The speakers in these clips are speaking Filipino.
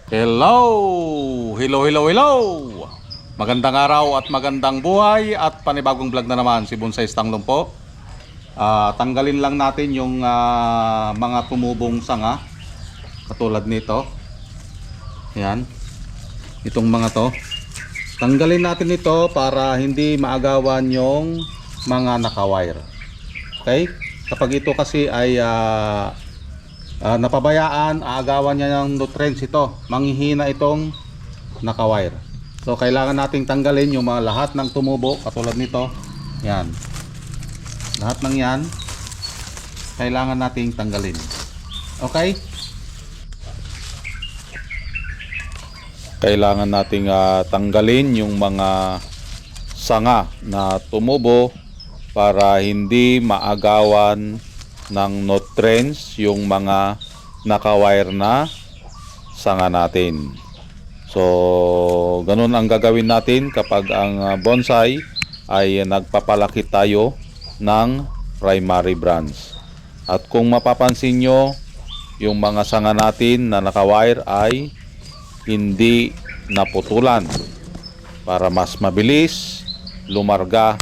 Hello! Hello, hello, hello! Magandang araw at magandang buhay at panibagong vlog na naman si Bonsai Stanglong po. Tanggalin lang natin yung mga tumubong sanga katulad nito. Yan, itong mga to. Tanggalin natin ito para hindi maagawan yung mga naka-wire. Okay? Kapag ito kasi ay napabayaan, aagawan niya ng nutrients ito. Manghihina itong naka-wire. So kailangan nating tanggalin yung mga lahat ng tumubo katulad nito. Yan. Lahat ng yan kailangan nating tanggalin. Okay? Kailangan nating tanggalin yung mga sanga na tumubo para hindi maagawan ng nutrients yung mga naka-wire na sanga natin. So, ganun ang gagawin natin kapag ang bonsai ay nagpapalaki tayo ng primary branch. At kung mapapansin nyo, yung mga sanga natin na naka-wire ay hindi naputulan para mas mabilis lumarga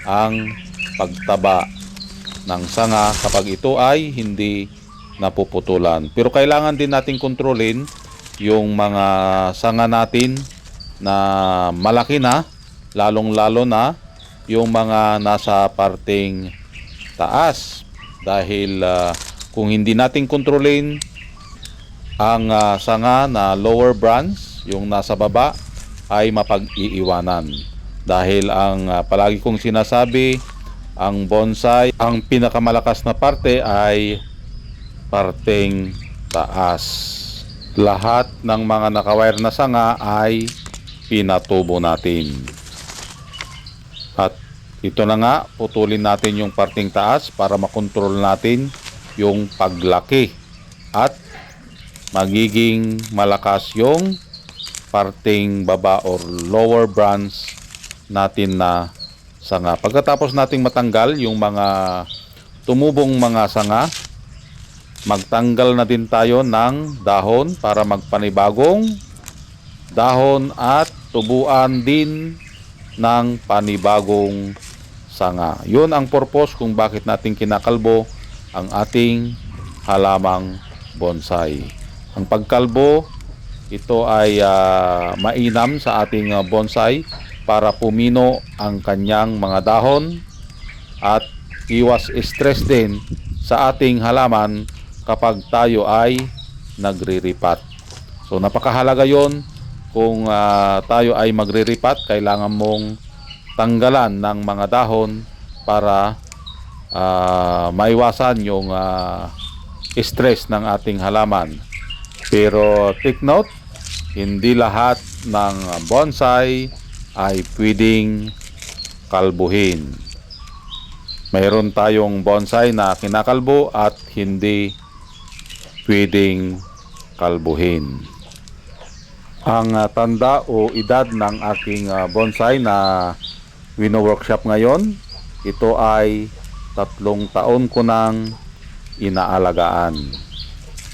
ang pagtaba ng sanga kapag ito ay hindi napuputulan. Pero kailangan din nating kontrolin yung mga sanga natin na malaki na, lalong-lalo na yung mga nasa parteng taas. Dahil kung hindi natin kontrolin ang sanga na lower branch, yung nasa baba, ay mapag-iiwanan. Dahil ang palagi kong sinasabi, ang bonsai, ang pinakamalakas na parte ay parteng taas. Lahat ng mga naka-wire na sanga ay pinatubo natin. At ito na nga, putulin natin yung parteng taas para makontrol natin yung paglaki. At magiging malakas yung parteng baba or lower branch natin na sanga. Pagkatapos nating matanggal yung mga tumubong mga sanga, magtanggal na din tayo ng dahon para magpanibagong dahon at tubuan din ng panibagong sanga. Yun ang purpose kung bakit natin kinakalbo ang ating halamang bonsai. Ang pagkalbo, ito ay mainam sa ating bonsai para pumino ang kanyang mga dahon at iwas stress din sa ating halaman kapag tayo ay nagre-ripat. So napakahalaga yon. Kung tayo ay magre-ripat, kailangan mong tanggalan ng mga dahon para maiwasan yung stress ng ating halaman. Pero take note, hindi lahat ng bonsai ay pwedeng kalbuhin. Mayroon tayong bonsai na kinakalbo at hindi pwedeng kalbuhin. Ang tanda o edad ng aking bonsai na wino-workshop ngayon, ito ay 3 taon ko nang inaalagaan.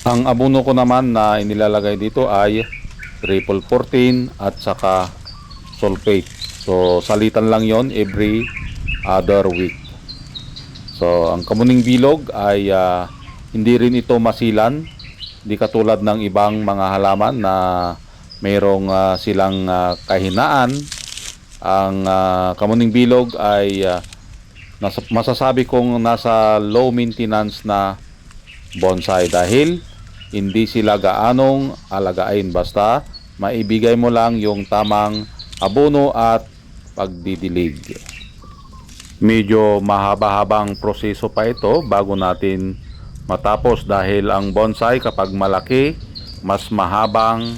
Ang abono ko naman na inilalagay dito ay triple 14 at saka sulfate. So salitan lang yon every other week. So ang kamuning bilog ay hindi rin ito masilan. Di katulad ng ibang mga halaman na mayroong silang kahinaan. Ang kamuning bilog ay masasabi kong nasa low maintenance na bonsai dahil hindi sila gaanong alagain, basta maibigay mo lang yung tamang abono at pagdidilig. Medyo mahaba-habang proseso pa ito bago natin matapos dahil ang bonsai kapag malaki, mas mahabang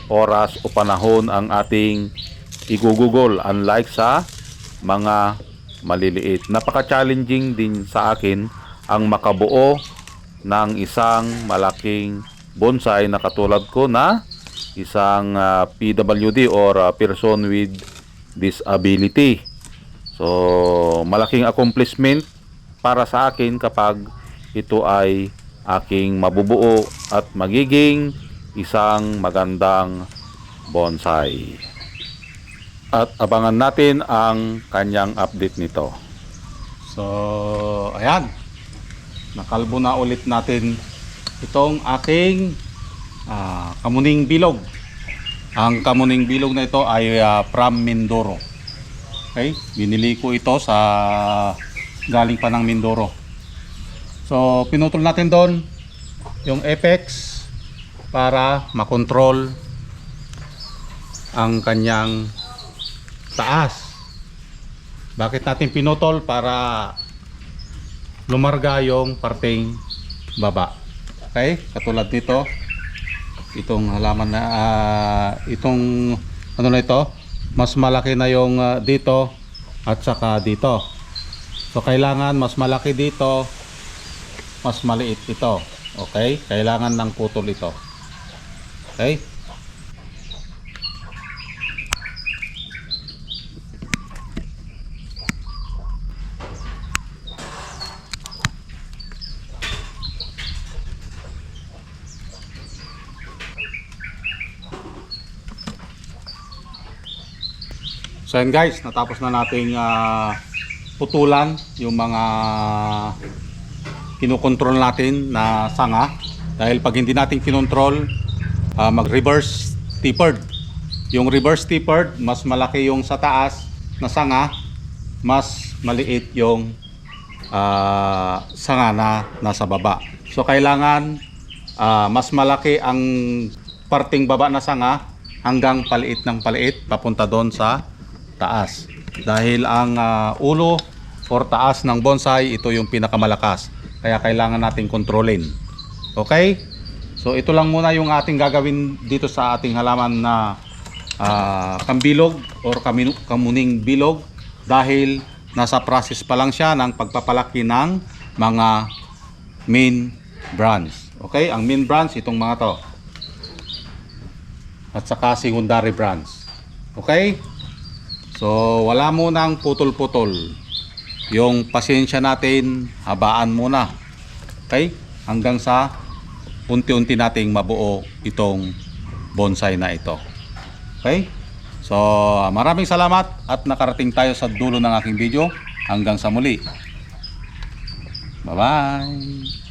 oras o panahon ang ating igugugol, unlike sa mga maliliit. Napaka-challenging din sa akin ang makabuo ng isang malaking bonsai na katulad ko na isang PWD or person with disability. So malaking accomplishment para sa akin kapag ito ay aking mabubuo at magiging isang magandang bonsai. At abangan natin ang kanyang update nito. So, ayan. Nakalbo na ulit natin itong aking kamuning bilog. Ang kamuning bilog na ito ay from Mindoro. Okay? Binili ko ito sa galing pa ng Mindoro. So, pinutol natin doon yung apex para makontrol ang kanyang taas. Bakit natin pinutol? Para lumarga yung parteng baba. Okay? Katulad nito, itong halaman na itong ano na ito, mas malaki na yung dito at saka dito. So kailangan mas malaki dito, mas maliit ito. Okay? Kailangan ng putol ito. Okay? So yan guys, natapos na nating putulan yung mga kinokontrol natin na sanga. Dahil pag hindi natin kinontrol, mag-reverse tapered. Yung reverse tapered, mas malaki yung sa taas na sanga, mas maliit yung sanga na nasa baba. So kailangan mas malaki ang parting baba na sanga hanggang paliit ng paliit papunta doon sa taas. Dahil ang ulo or taas ng bonsai, ito yung pinakamalakas. Kaya kailangan natin kontrolin. Okay? So ito lang muna yung ating gagawin dito sa ating halaman na kambilog or kamuning bilog. Dahil nasa process pa lang siya ng pagpapalaki ng mga main branch. Okay? Ang main branch, itong mga to. At saka secondary branch. Okay? So wala munang putol-putol. Yung pasensya natin, habaan muna. Okay? Hanggang sa unti-unti nating mabuo itong bonsai na ito. Okay? So maraming salamat at nakarating tayo sa dulo ng aking video. Hanggang sa muli. Bye-bye!